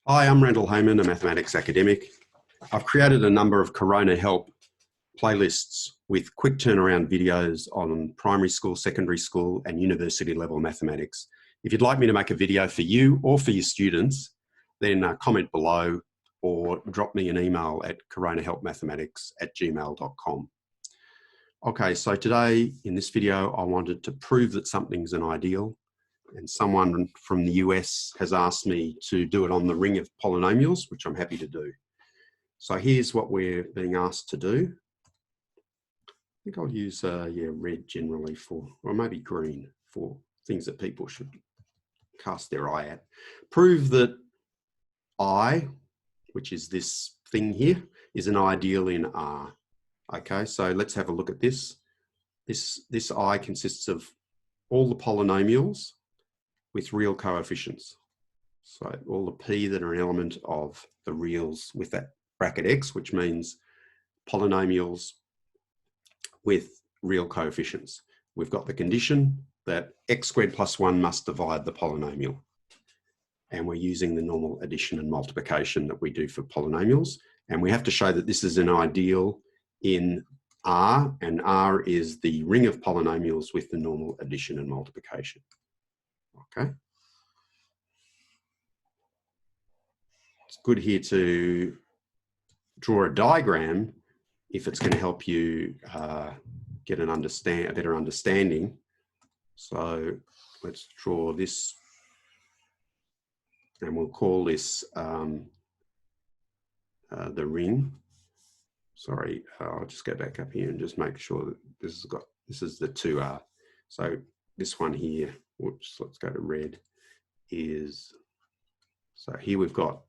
Hi, I'm Randall Hayman, a mathematics academic. I've created a number of Corona Help playlists with quick turnaround videos on primary school, secondary school, and university level mathematics. If you'd like me to make a video for you or for your students, then comment below or drop me an email at coronahelpmathematics@gmail.com. Okay, so today in this video, I wanted to prove that something's an ideal. And someone from the US has asked me to do it on the ring of polynomials, which I'm happy to do. So here's what we're being asked to do. I think I'll use red generally for, or maybe green for things that people should cast their eye at. Prove that I, which is this thing here, is an ideal in R. Okay, so let's have a look at this. This I consists of all the polynomials with real coefficients. So all the p that are an element of the reals with that bracket x, which means polynomials with real coefficients. We've got the condition that x squared plus 1 must divide the polynomial. And we're using the normal addition and multiplication that we do for polynomials. And we have to show that this is an ideal in R, and R is the ring of polynomials with the normal addition and multiplication. Okay. It's good here to draw a diagram if it's going to help you get a better understanding. So let's draw this, and we'll call this the ring. Sorry, I'll just go back up here and just make sure that this is the 2R. So this one here, whoops, let's go to red, is, so here we've got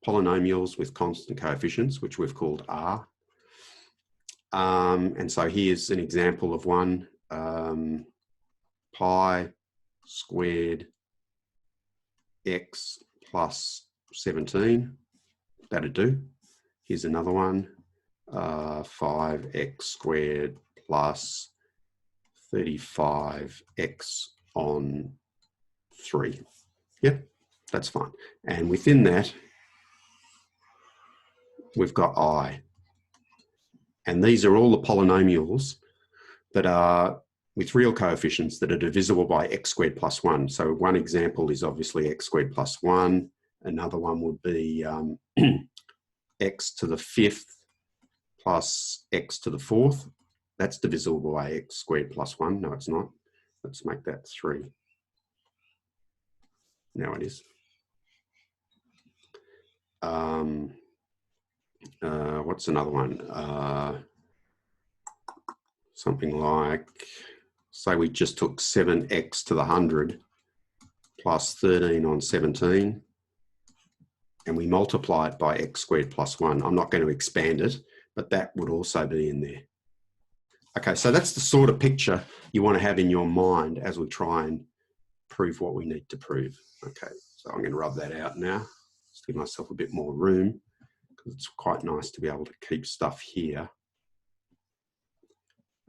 polynomials with constant coefficients, which we've called R. And so here's an example of one, pi squared x plus 17. That'd do. Here's another one, 5x squared plus 35x on 3. Yep, that's fine. And within that, we've got I. And these are all the polynomials that are with real coefficients that are divisible by x squared plus 1. So one example is obviously x squared plus 1. Another one would be x to the 5th plus x to the 4th. That's divisible by x squared plus 1. No, it's not. Let's make that 3. Now it is. What's another one? Something like, say we just took 7x to the 100 plus 13 on 17, and we multiply it by x squared plus 1. I'm not going to expand it, but that would also be in there. Okay, so that's the sort of picture you want to have in your mind as we try and prove what we need to prove. Okay, so I'm going to rub that out now. Just give myself a bit more room, because it's quite nice to be able to keep stuff here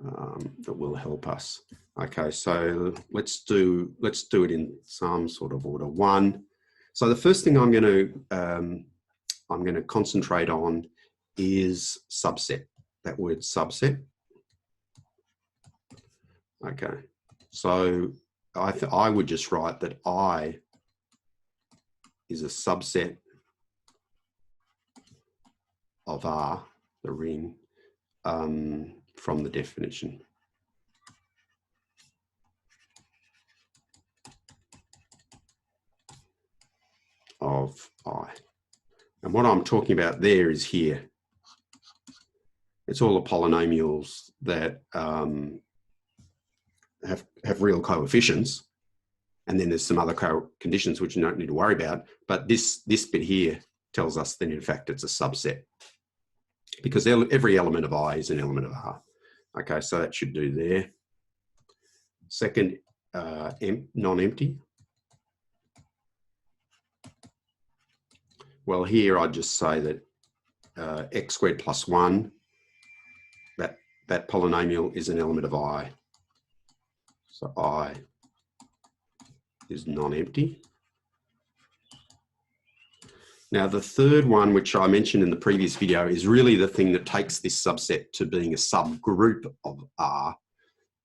that will help us. Okay, so let's do it in some sort of order. 1. So the first thing I'm going to concentrate on is subset. That word subset. Okay, so I would just write that I is a subset of R, the ring, from the definition. Of I. And what I'm talking about there is here. It's all the polynomials that have real coefficients. And then there's some other conditions which you don't need to worry about. But this bit here tells us that in fact it's a subset, because every element of I is an element of R. Okay, so that should do there. Second, non-empty. Well, here I'd just say that x squared plus 1, that polynomial is an element of I. So I is non-empty. Now, the third one, which I mentioned in the previous video, is really the thing that takes this subset to being a subgroup of R.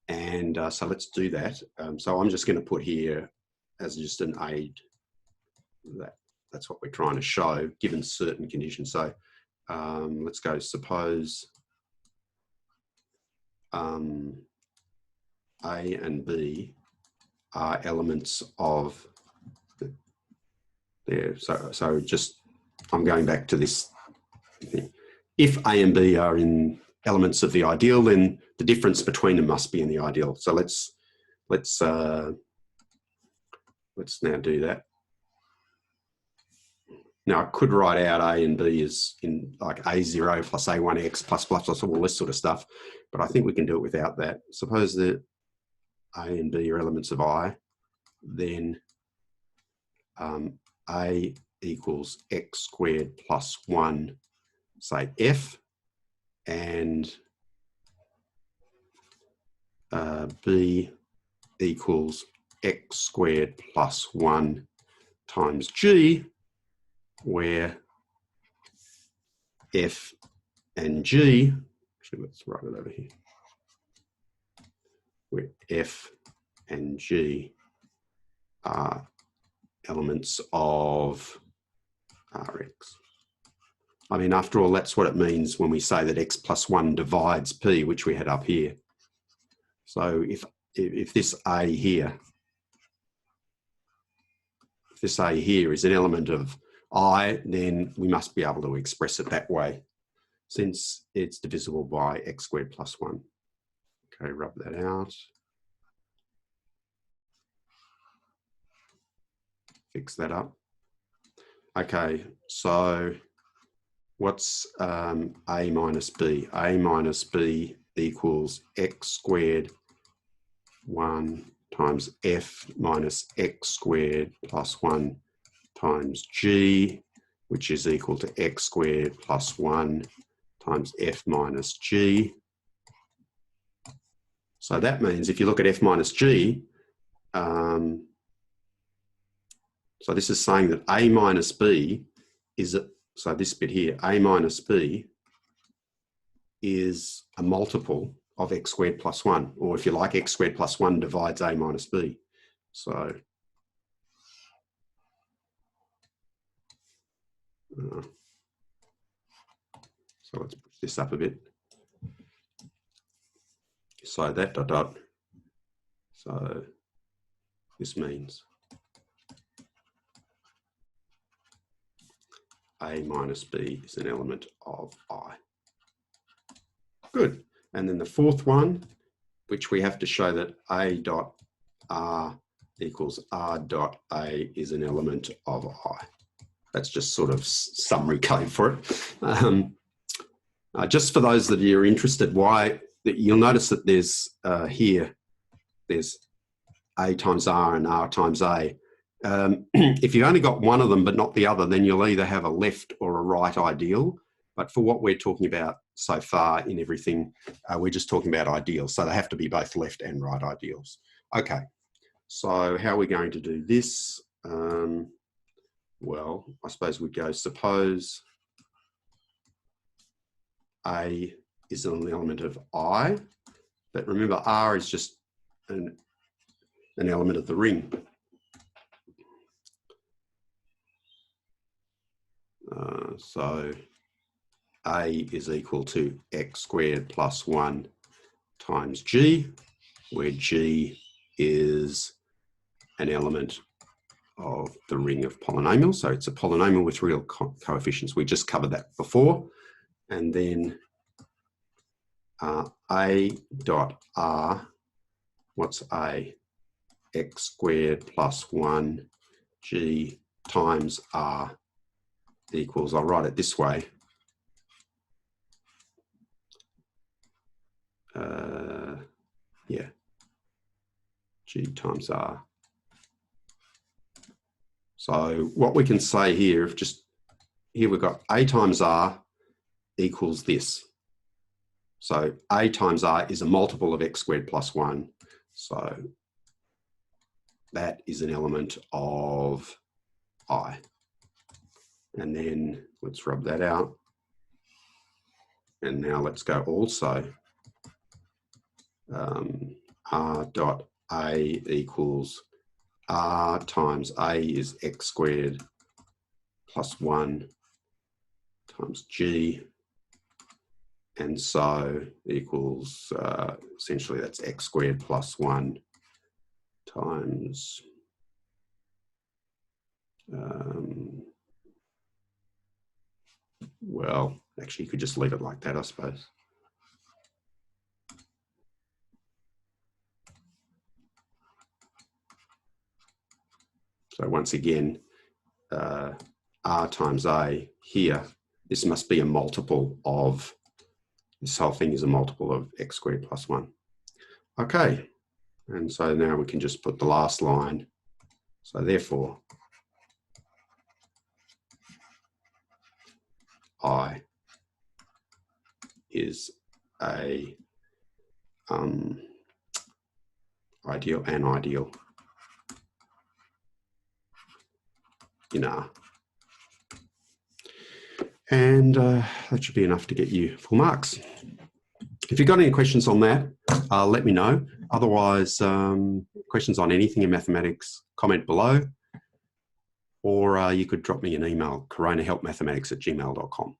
And so let's do that. So I'm just going to put here as just an aid. That's what we're trying to show, given certain conditions. So let's go, suppose A and B are elements of there. So just, I'm going back to this thing. If A and B are in elements of the ideal, then the difference between them must be in the ideal. So let's now do that. Now I could write out A and B as in like A0 plus A1x plus all this sort of stuff, but I think we can do it without that. Suppose that A and B are elements of I, then A equals x squared plus 1, say f, and B equals x squared plus 1 times g, where f and g, actually let's write it over here, where f and g are elements of Rx. I mean, after all, that's what it means when we say that x plus 1 divides p, which we had up here. So if this A here, if this A here is an element of I, then we must be able to express it that way, since it's divisible by x squared plus 1. Okay, rub that out. Fix that up. Okay, so what's A minus B? A minus B equals x squared 1 times f minus x squared plus 1 times g, which is equal to x squared plus 1 times f minus g. So that means if you look at f minus g, so this is saying that A minus B is, so this bit here, A minus B is a multiple of x squared plus 1, or if you like, x squared plus 1 divides A minus B. So, so let's push this up a bit. So that dot dot, so this means A minus B is an element of I. Good. And then the fourth one, which we have to show that A dot R equals R dot A is an element of I. That's just sort of summary code for it. Just for those that are interested, why you'll notice that there's here, there's A times R and R times A. If you've only got one of them but not the other, then you'll either have a left or a right ideal. But for what we're talking about so far in everything, we're just talking about ideals. So they have to be both left and right ideals. Okay, so how are we going to do this? Well, I suppose we'd go, suppose A is an element of I, but remember R is just an element of the ring. So A is equal to x squared plus 1 times g, where g is an element of the ring of polynomials. So it's a polynomial with real coefficients. We just covered that before. And then A dot R, what's A? X squared plus 1 g times R equals, I'll write it this way, g times R. So what we can say here, if just here we've got A times R equals this. So A times R is a multiple of x squared plus 1. So that is an element of I. And then let's rub that out. And now let's go also r dot a equals r times a is x squared plus 1 times g, and so equals essentially that's x squared plus 1 times well, actually you could just leave it like that, I suppose. So once again, r times a here, this must be a multiple of, this whole thing is a multiple of x squared plus 1. Okay, and so now we can just put the last line. So therefore, I is a ideal in R. And that should be enough to get you full marks. If you've got any questions on that, let me know. Otherwise, questions on anything in mathematics, comment below, or you could drop me an email, coronahelpmathematics@gmail.com.